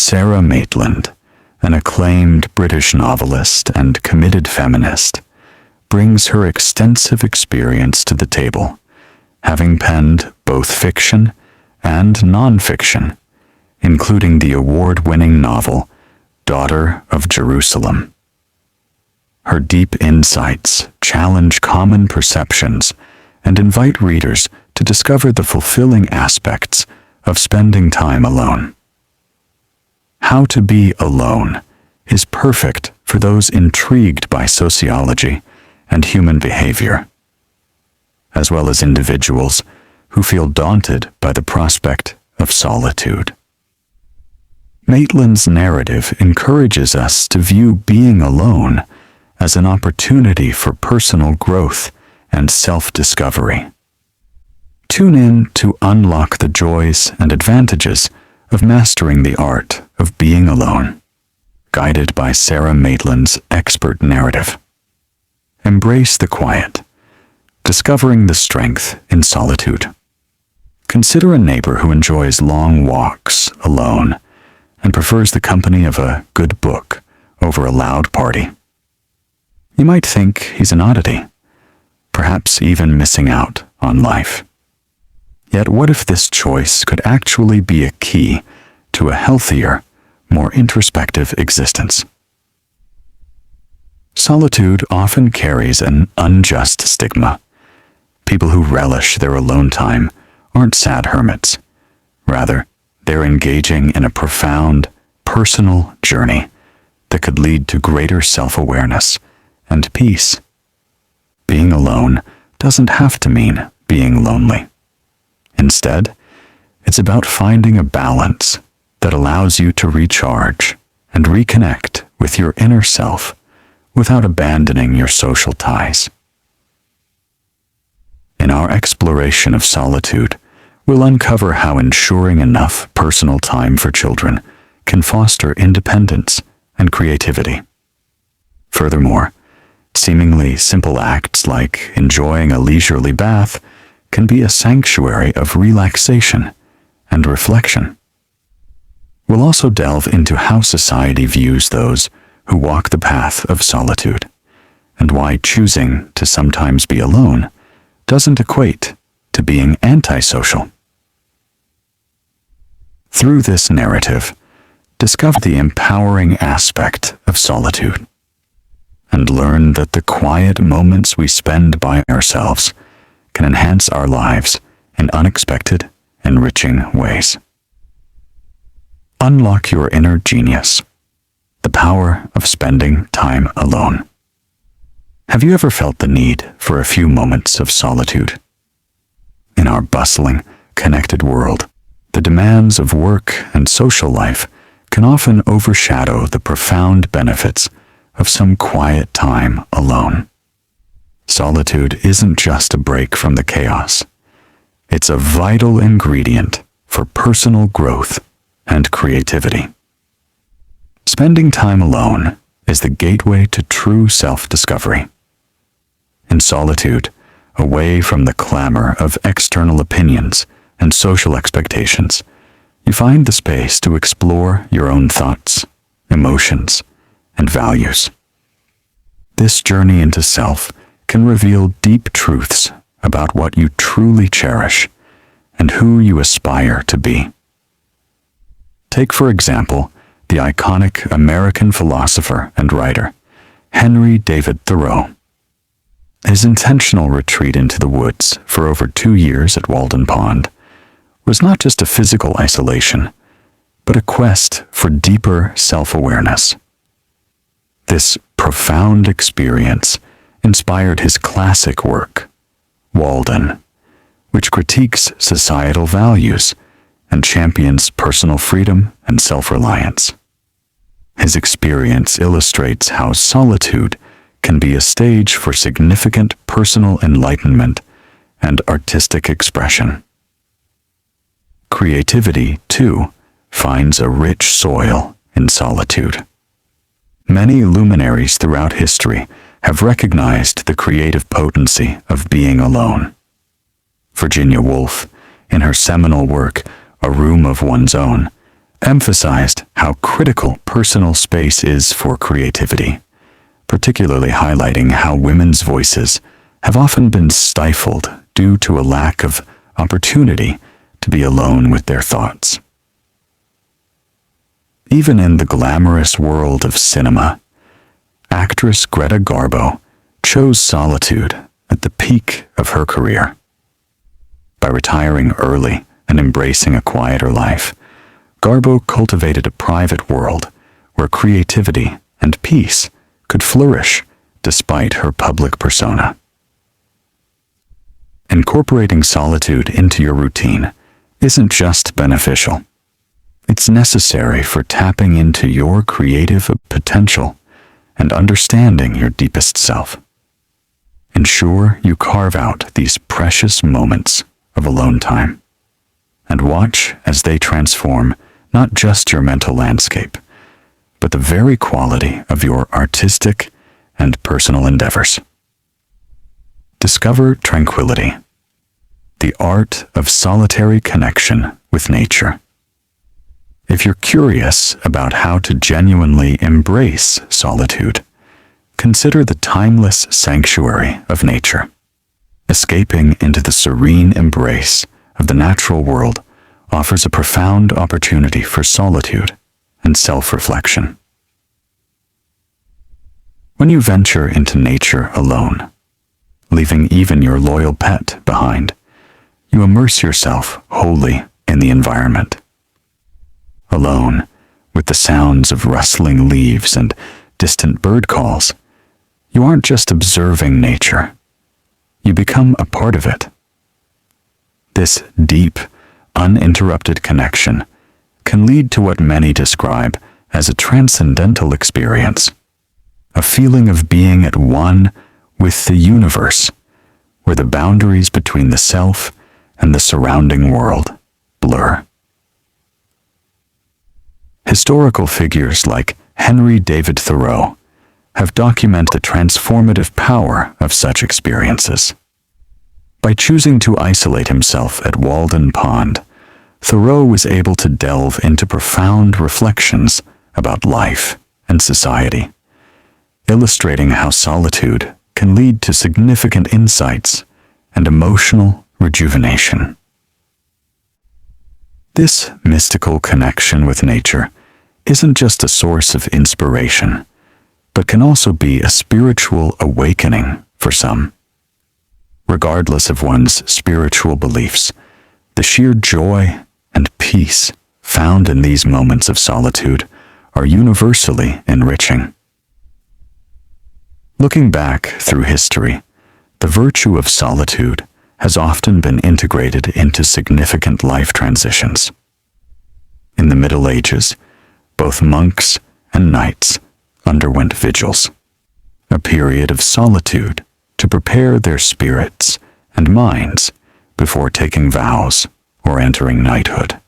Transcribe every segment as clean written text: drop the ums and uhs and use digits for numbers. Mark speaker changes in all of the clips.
Speaker 1: Sara Maitland, an acclaimed British novelist and committed feminist, brings her extensive experience to the table, having penned both fiction and non-fiction, including the award-winning novel Daughter of Jerusalem. Her deep insights challenge common perceptions and invite readers to discover the fulfilling aspects of spending time alone. How to Be Alone is perfect for those intrigued by sociology and human behavior, as well as individuals who feel daunted by the prospect of solitude. Maitland's narrative encourages us to view being alone as an opportunity for personal growth and self-discovery. Tune in to unlock the joys and advantages of mastering the art of being alone, guided by Sara Maitland's expert narrative. Embrace the quiet, discovering the strength in solitude. Consider a neighbor who enjoys long walks alone and prefers the company of a good book over a loud party. You might think he's an oddity, perhaps even missing out on life. Yet what if this choice could actually be a key to a healthier, more introspective existence? Solitude often carries an unjust stigma. People who relish their alone time aren't sad hermits. Rather, they're engaging in a profound, personal journey that could lead to greater self-awareness and peace. Being alone doesn't have to mean being lonely. Instead, it's about finding a balance that allows you to recharge and reconnect with your inner self without abandoning your social ties. In our exploration of solitude, we'll uncover how ensuring enough personal time for children can foster independence and creativity. Furthermore, seemingly simple acts like enjoying a leisurely bath can be a sanctuary of relaxation and reflection. We'll also delve into how society views those who walk the path of solitude, and why choosing to sometimes be alone doesn't equate to being antisocial. Through this narrative, discover the empowering aspect of solitude, and learn that the quiet moments we spend by ourselves can enhance our lives in unexpected, enriching ways. Unlock your inner genius, the power of spending time alone. Have you ever felt the need for a few moments of solitude? In our bustling, connected world, the demands of work and social life can often overshadow the profound benefits of some quiet time alone. Solitude isn't just a break from the chaos. It's a vital ingredient for personal growth and creativity. Spending time alone is the gateway to true self-discovery. In solitude, away from the clamor of external opinions and social expectations, you find the space to explore your own thoughts, emotions, and values. This journey into self can reveal deep truths about what you truly cherish and who you aspire to be. Take, for example, the iconic American philosopher and writer, Henry David Thoreau. His intentional retreat into the woods for over 2 years at Walden Pond was not just a physical isolation, but a quest for deeper self-awareness. This profound experience inspired his classic work, Walden, which critiques societal values and champions personal freedom and self-reliance. His experience illustrates how solitude can be a stage for significant personal enlightenment and artistic expression. Creativity, too, finds a rich soil in solitude. Many luminaries throughout history have recognized the creative potency of being alone. Virginia Woolf, in her seminal work, A Room of One's Own, emphasized how critical personal space is for creativity, particularly highlighting how women's voices have often been stifled due to a lack of opportunity to be alone with their thoughts. Even in the glamorous world of cinema, actress Greta Garbo chose solitude at the peak of her career. By retiring early and embracing a quieter life, Garbo cultivated a private world where creativity and peace could flourish despite her public persona. Incorporating solitude into your routine isn't just beneficial. It's necessary for tapping into your creative potential and understanding your deepest self. Ensure you carve out these precious moments of alone time and watch as they transform not just your mental landscape, but the very quality of your artistic and personal endeavors. Discover tranquility, the art of solitary connection with nature. If you're curious about how to genuinely embrace solitude, consider the timeless sanctuary of nature. Escaping into the serene embrace of the natural world offers a profound opportunity for solitude and self-reflection. When you venture into nature alone, leaving even your loyal pet behind, you immerse yourself wholly in the environment. Alone, with the sounds of rustling leaves and distant bird calls, you aren't just observing nature. You become a part of it. This deep, uninterrupted connection can lead to what many describe as a transcendental experience, a feeling of being at one with the universe, where the boundaries between the self and the surrounding world blur. Historical figures like Henry David Thoreau have documented the transformative power of such experiences. By choosing to isolate himself at Walden Pond, Thoreau was able to delve into profound reflections about life and society, illustrating how solitude can lead to significant insights and emotional rejuvenation. This mystical connection with nature isn't just a source of inspiration, but can also be a spiritual awakening for some. Regardless of one's spiritual beliefs, the sheer joy and peace found in these moments of solitude are universally enriching. Looking back through history, the virtue of solitude has often been integrated into significant life transitions. In the Middle Ages, both monks and knights underwent vigils, a period of solitude to prepare their spirits and minds before taking vows or entering knighthood.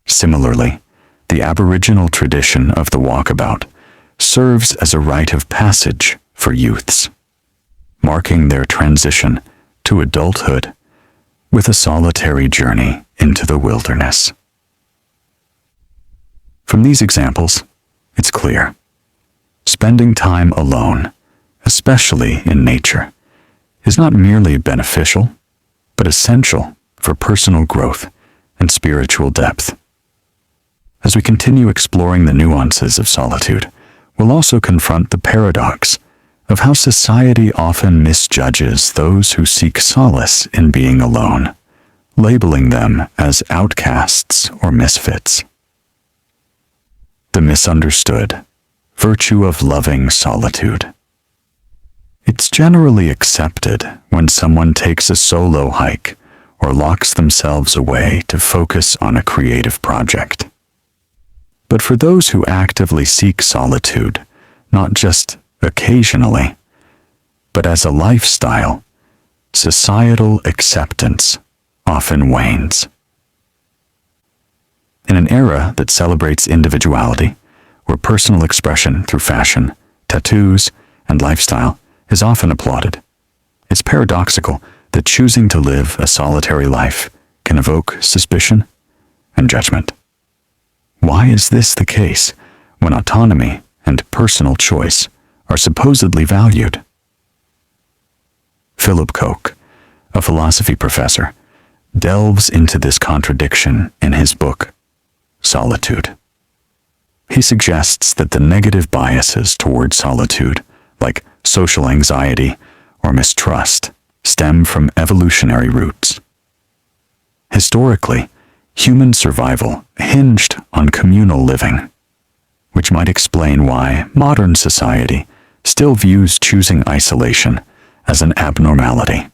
Speaker 1: Similarly, the Aboriginal tradition of the walkabout serves as a rite of passage for youths, marking their transition to adulthood with a solitary journey into the wilderness. From these examples, it's clear, spending time alone, especially in nature, is not merely beneficial, but essential for personal growth and spiritual depth. As we continue exploring the nuances of solitude, we'll also confront the paradox of how society often misjudges those who seek solace in being alone, labeling them as outcasts or misfits. The misunderstood virtue of loving solitude. It's generally accepted when someone takes a solo hike or locks themselves away to focus on a creative project. But for those who actively seek solitude, not just occasionally, but as a lifestyle, societal acceptance often wanes. In an era that celebrates individuality, where personal expression through fashion, tattoos, and lifestyle is often applauded, it's paradoxical that choosing to live a solitary life can evoke suspicion and judgment. Why is this the case when autonomy and personal choice are supposedly valued? Philip Koch, a philosophy professor, delves into this contradiction in his book, Solitude. He suggests that the negative biases toward solitude, like social anxiety or mistrust, stem from evolutionary roots. Historically, human survival hinged on communal living, which might explain why modern society still views choosing isolation as an abnormality.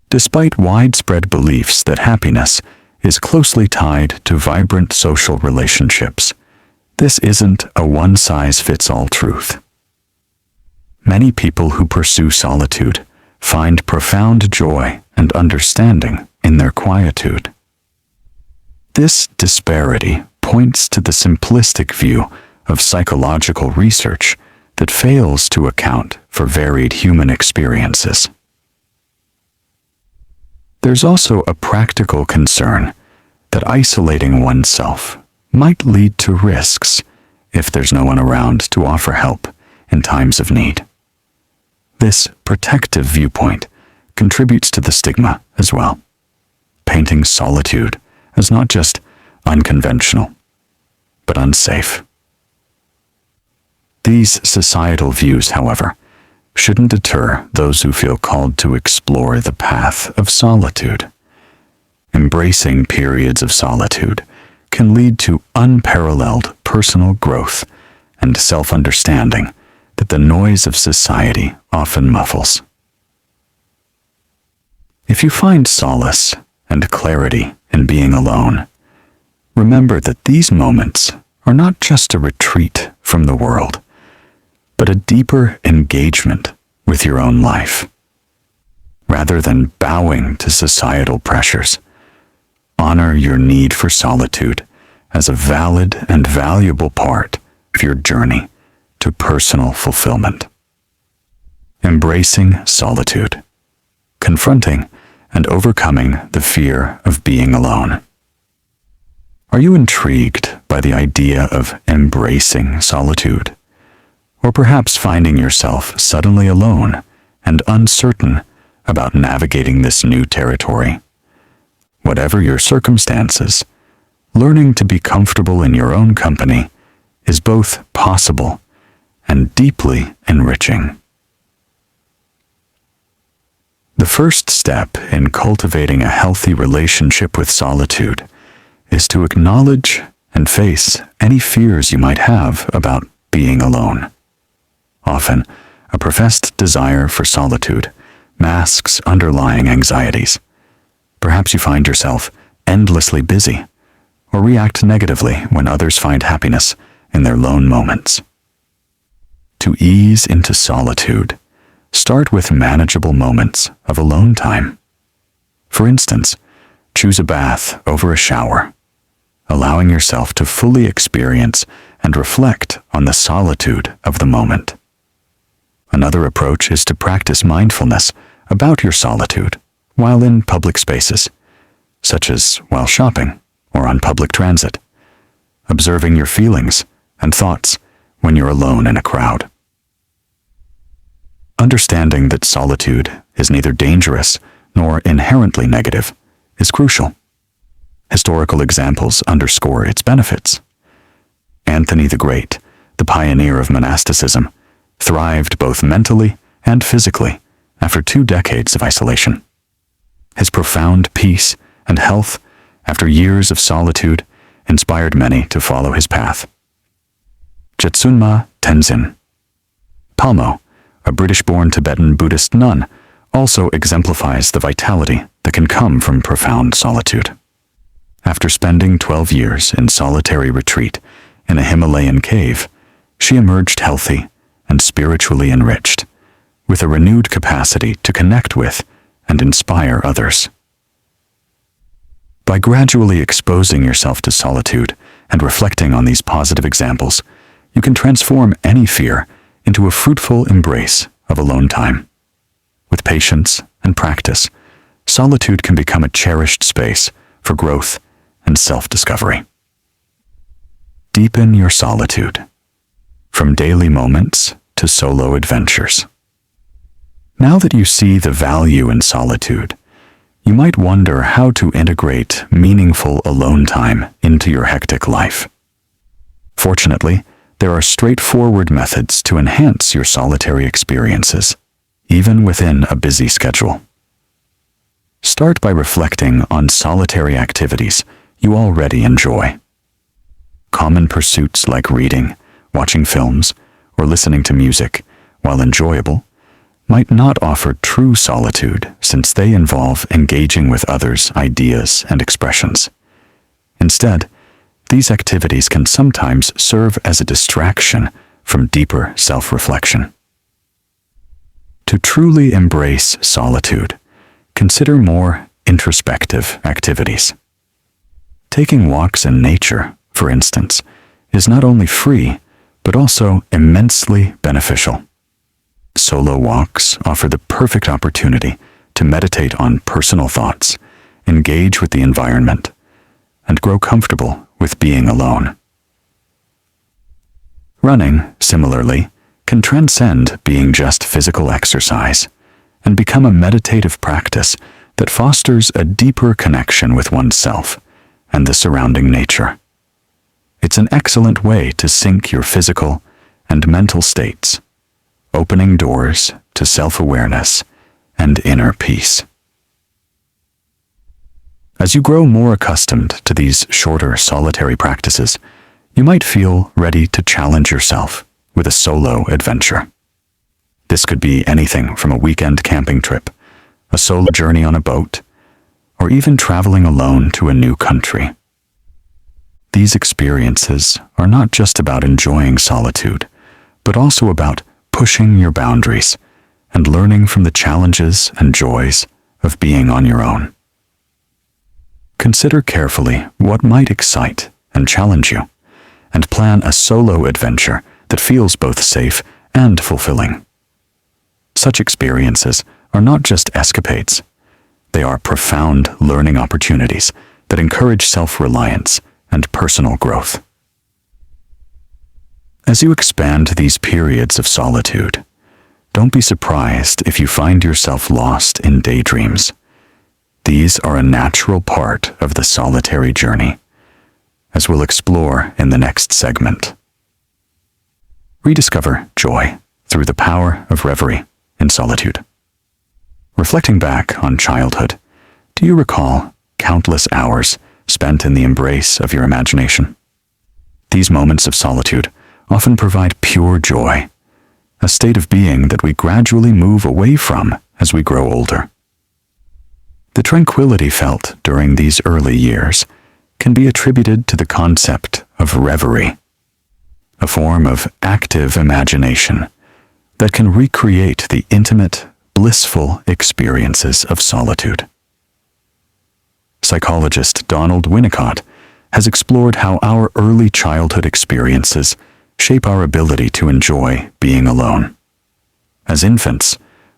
Speaker 1: Despite widespread beliefs that happiness is closely tied to vibrant social relationships, this isn't a one-size-fits-all truth. Many people who pursue solitude find profound joy and understanding in their quietude. This disparity points to the simplistic view of psychological research that fails to account for varied human experiences. There's also a practical concern that isolating oneself might lead to risks if there's no one around to offer help in times of need. This protective viewpoint contributes to the stigma as well, painting solitude as not just unconventional, but unsafe. These societal views, however, shouldn't deter those who feel called to explore the path of solitude. Embracing periods of solitude can lead to unparalleled personal growth and self-understanding that the noise of society often muffles. If you find solace and clarity in being alone, remember that these moments are not just a retreat from the world, but a deeper engagement with your own life. Rather than bowing to societal pressures, honor your need for solitude as a valid and valuable part of your journey to personal fulfillment. Embracing solitude, confronting and overcoming the fear of being alone. Are you intrigued by the idea of embracing solitude? Or perhaps finding yourself suddenly alone and uncertain about navigating this new territory? Whatever your circumstances, learning to be comfortable in your own company is both possible and deeply enriching. The first step in cultivating a healthy relationship with solitude is to acknowledge and face any fears you might have about being alone. Often, a professed desire for solitude masks underlying anxieties. Perhaps you find yourself endlessly busy or react negatively when others find happiness in their lone moments. To ease into solitude, start with manageable moments of alone time. For instance, choose a bath over a shower, allowing yourself to fully experience and reflect on the solitude of the moment. Another approach is to practice mindfulness about your solitude while in public spaces, such as while shopping or on public transit, observing your feelings and thoughts when you're alone in a crowd. Understanding that solitude is neither dangerous nor inherently negative is crucial. Historical examples underscore its benefits. Anthony the Great, the pioneer of monasticism, thrived both mentally and physically after 2 decades of isolation. His profound peace and health after years of solitude inspired many to follow his path. Jetsunma Tenzin Palmo, a British-born Tibetan Buddhist nun, also exemplifies the vitality that can come from profound solitude. After spending 12 years in solitary retreat in a Himalayan cave, she emerged healthy and spiritually enriched, with a renewed capacity to connect with and inspire others. By gradually exposing yourself to solitude and reflecting on these positive examples, you can transform any fear into a fruitful embrace of alone time. With patience and practice, solitude can become a cherished space for growth and self-discovery. deepen your solitude, from daily moments to solo adventures. Now that you see the value in solitude, you might wonder how to integrate meaningful alone time into your hectic life. Fortunately, there are straightforward methods to enhance your solitary experiences, even within a busy schedule. Start by reflecting on solitary activities you already enjoy. Common pursuits like reading, watching films, or listening to music, while enjoyable, might not offer true solitude since they involve engaging with others' ideas and expressions. Instead, these activities can sometimes serve as a distraction from deeper self-reflection. To truly embrace solitude, consider more introspective activities. Taking walks in nature, for instance, is not only free, but also immensely beneficial. Solo walks offer the perfect opportunity to meditate on personal thoughts, engage with the environment, and grow comfortable with being alone. Running, similarly, can transcend being just physical exercise and become a meditative practice that fosters a deeper connection with oneself and the surrounding nature. It's an excellent way to sync your physical and mental states, opening doors to self-awareness and inner peace. As you grow more accustomed to these shorter solitary practices, you might feel ready to challenge yourself with a solo adventure. This could be anything from a weekend camping trip, a solo journey on a boat, or even traveling alone to a new country. These experiences are not just about enjoying solitude, but also about pushing your boundaries and learning from the challenges and joys of being on your own. Consider carefully what might excite and challenge you, and plan a solo adventure that feels both safe and fulfilling. Such experiences are not just escapades. They are profound learning opportunities that encourage self-reliance and personal growth. As you expand these periods of solitude, don't be surprised if you find yourself lost in daydreams. These are a natural part of the solitary journey, as we'll explore in the next segment. Rediscover joy through the power of reverie in solitude. Reflecting back on childhood, do you recall countless hours spent in the embrace of your imagination? These moments of solitude often provide pure joy, a state of being that we gradually move away from as we grow older. The tranquility felt during these early years can be attributed to the concept of reverie, a form of active imagination that can recreate the intimate, blissful experiences of solitude. Psychologist Donald Winnicott has explored how our early childhood experiences shape our ability to enjoy being alone. As infants,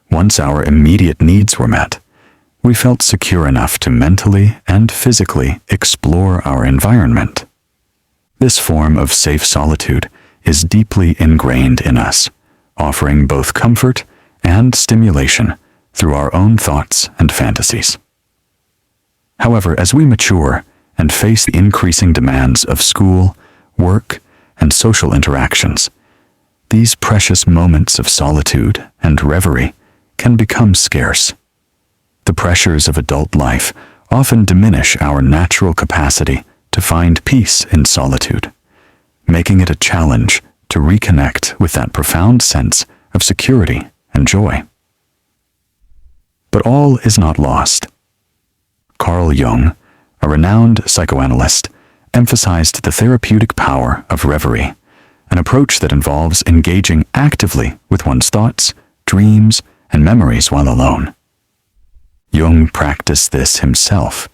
Speaker 1: once our immediate needs were met, we felt secure enough to mentally and physically explore our environment. This form of safe solitude is deeply ingrained in us, offering both comfort and stimulation through our own thoughts and fantasies. However, as we mature and face the increasing demands of school, work, and social interactions, these precious moments of solitude and reverie can become scarce. The pressures of adult life often diminish our natural capacity to find peace in solitude, making it a challenge to reconnect with that profound sense of security and joy. But all is not lost. Carl Jung, a renowned psychoanalyst, emphasized the therapeutic power of reverie, an approach that involves engaging actively with one's thoughts, dreams, and memories while alone. Jung practiced this himself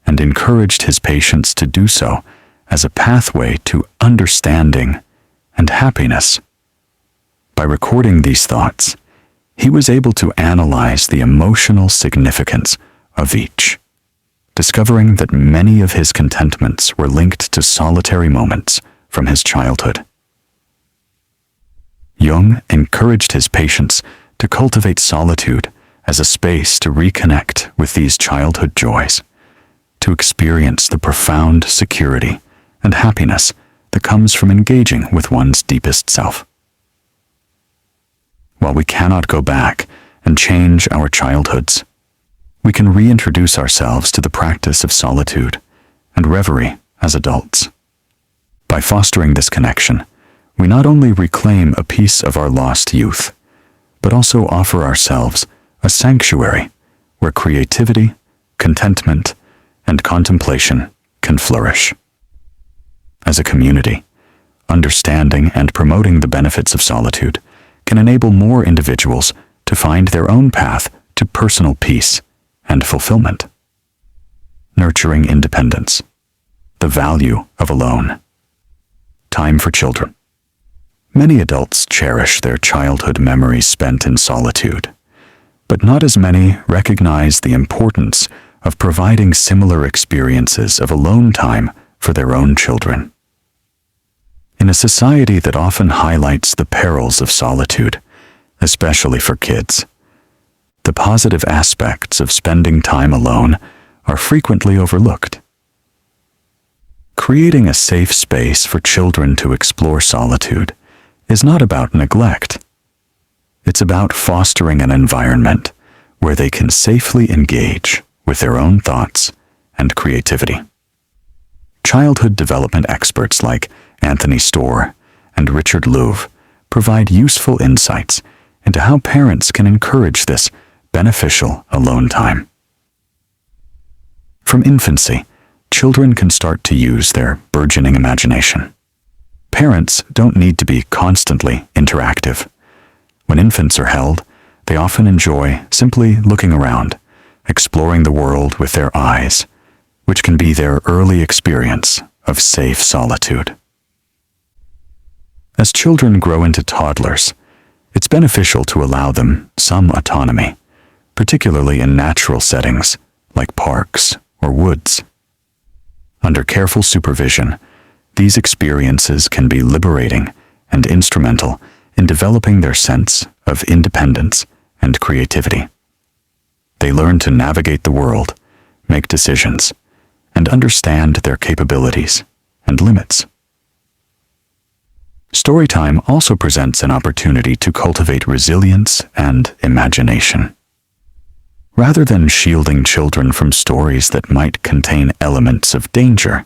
Speaker 1: and encouraged his patients to do so as a pathway to understanding and happiness. By recording these thoughts, he was able to analyze the emotional significance of each, discovering that many of his contentments were linked to solitary moments from his childhood. Jung encouraged his patients to cultivate solitude as a space to reconnect with these childhood joys, to experience the profound security and happiness that comes from engaging with one's deepest self. While we cannot go back and change our childhoods, we can reintroduce ourselves to the practice of solitude and reverie as adults. By fostering this connection, we not only reclaim a piece of our lost youth, but also offer ourselves a sanctuary where creativity, contentment, and contemplation can flourish. As a community, understanding and promoting the benefits of solitude can enable more individuals to find their own path to personal peace and fulfillment. Nurturing independence. The value of alone. Time for children. Many adults cherish their childhood memories spent in solitude, but not as many recognize the importance of providing similar experiences of alone time for their own children. In a society that often highlights the perils of solitude, especially for kids, the positive aspects of spending time alone are frequently overlooked. Creating a safe space for children to explore solitude is not about neglect. It's about fostering an environment where they can safely engage with their own thoughts and creativity. Childhood development experts like Anthony Storr and Richard Louv provide useful insights into how parents can encourage this beneficial alone time. From infancy, children can start to use their burgeoning imagination. Parents don't need to be constantly interactive. When infants are held, they often enjoy simply looking around, exploring the world with their eyes, which can be their early experience of safe solitude. As children grow into toddlers, it's beneficial to allow them some autonomy, particularly in natural settings like parks or woods. Under careful supervision, these experiences can be liberating and instrumental in developing their sense of independence and creativity. They learn to navigate the world, make decisions, and understand their capabilities and limits. Storytime also presents an opportunity to cultivate resilience and imagination. Rather than shielding children from stories that might contain elements of danger,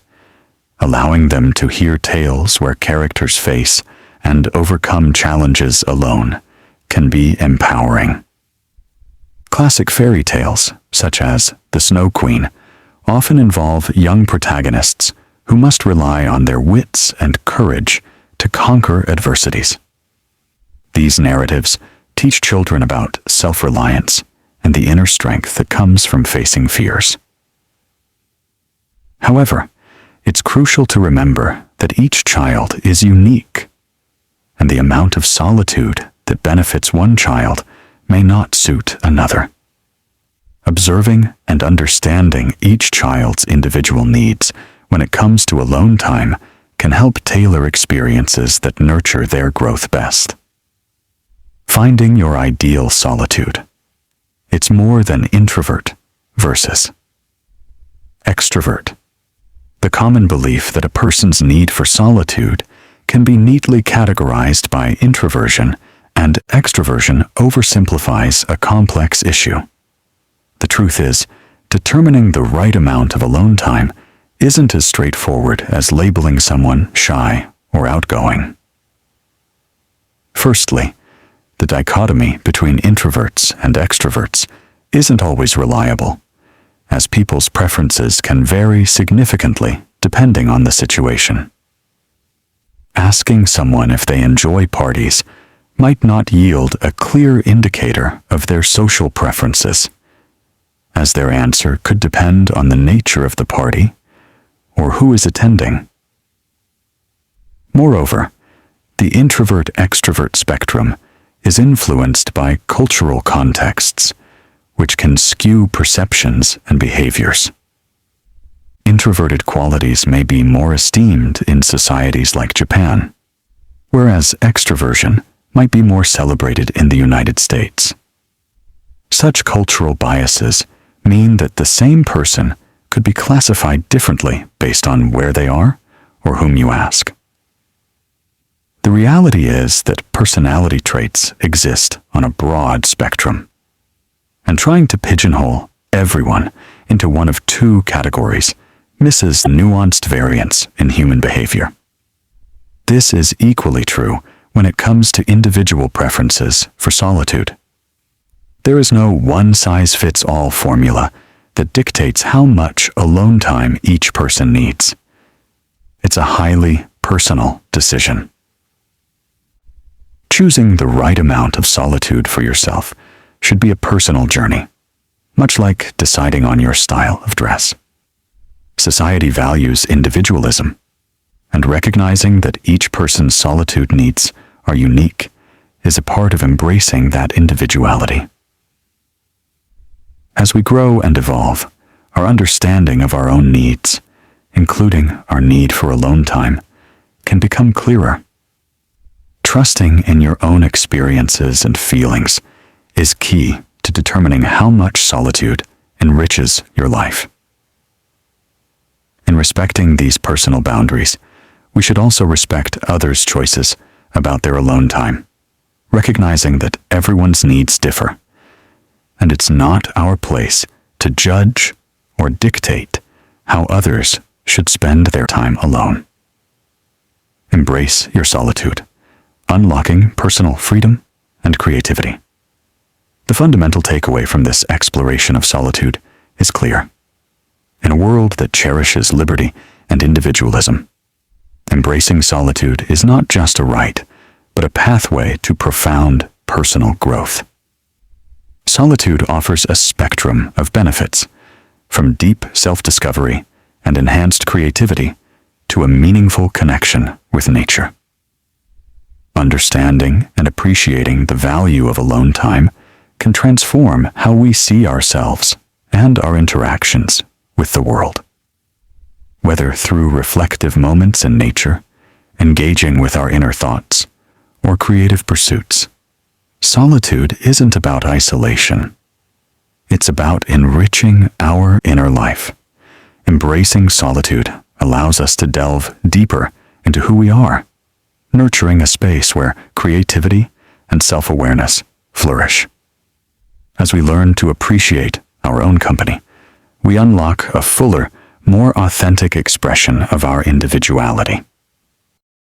Speaker 1: allowing them to hear tales where characters face and overcome challenges alone can be empowering. Classic fairy tales, such as The Snow Queen, often involve young protagonists who must rely on their wits and courage to conquer adversities. These narratives teach children about self-reliance and the inner strength that comes from facing fears. However, it's crucial to remember that each child is unique, and the amount of solitude that benefits one child may not suit another. Observing and understanding each child's individual needs when it comes to alone time can help tailor experiences that nurture their growth best. Finding your ideal solitude. It's more than introvert versus extrovert. The common belief that a person's need for solitude can be neatly categorized by introversion and extroversion oversimplifies a complex issue. The truth is, determining the right amount of alone time isn't as straightforward as labeling someone shy or outgoing. Firstly, the dichotomy between introverts and extroverts isn't always reliable, as people's preferences can vary significantly depending on the situation. Asking someone if they enjoy parties might not yield a clear indicator of their social preferences, as their answer could depend on the nature of the party or who is attending. Moreover, the introvert-extrovert spectrum is influenced by cultural contexts, which can skew perceptions and behaviors. introverted qualities may be more esteemed in societies like Japan, whereas extroversion might be more celebrated in the United States. Such cultural biases mean that the same person could be classified differently based on where they are or whom you ask. The reality is that personality traits exist on a broad spectrum, and trying to pigeonhole everyone into one of two categories misses nuanced variance in human behavior. This is equally true when it comes to individual preferences for solitude. There is no one-size-fits-all formula that dictates how much alone time each person needs. It's a highly personal decision. Choosing the right amount of solitude for yourself should be a personal journey, much like deciding on your style of dress. Society values individualism, and recognizing that each person's solitude needs are unique is a part of embracing that individuality. As we grow and evolve, our understanding of our own needs, including our need for alone time, can become clearer. Trusting in your own experiences and feelings is key to determining how much solitude enriches your life. In respecting these personal boundaries, we should also respect others' choices about their alone time, recognizing that everyone's needs differ, and it's not our place to judge or dictate how others should spend their time alone. Embrace your solitude, unlocking personal freedom and creativity. The fundamental takeaway from this exploration of solitude is clear. In a world that cherishes liberty and individualism, embracing solitude is not just a right, but a pathway to profound personal growth. Solitude offers a spectrum of benefits, from deep self-discovery and enhanced creativity to a meaningful connection with nature. Understanding and appreciating the value of alone time can transform how we see ourselves and our interactions with the world. Whether through reflective moments in nature, engaging with our inner thoughts, or creative pursuits, solitude isn't about isolation. It's about enriching our inner life. Embracing solitude allows us to delve deeper into who we are, nurturing a space where creativity and self-awareness flourish. As we learn to appreciate our own company, we unlock a fuller, more authentic expression of our individuality.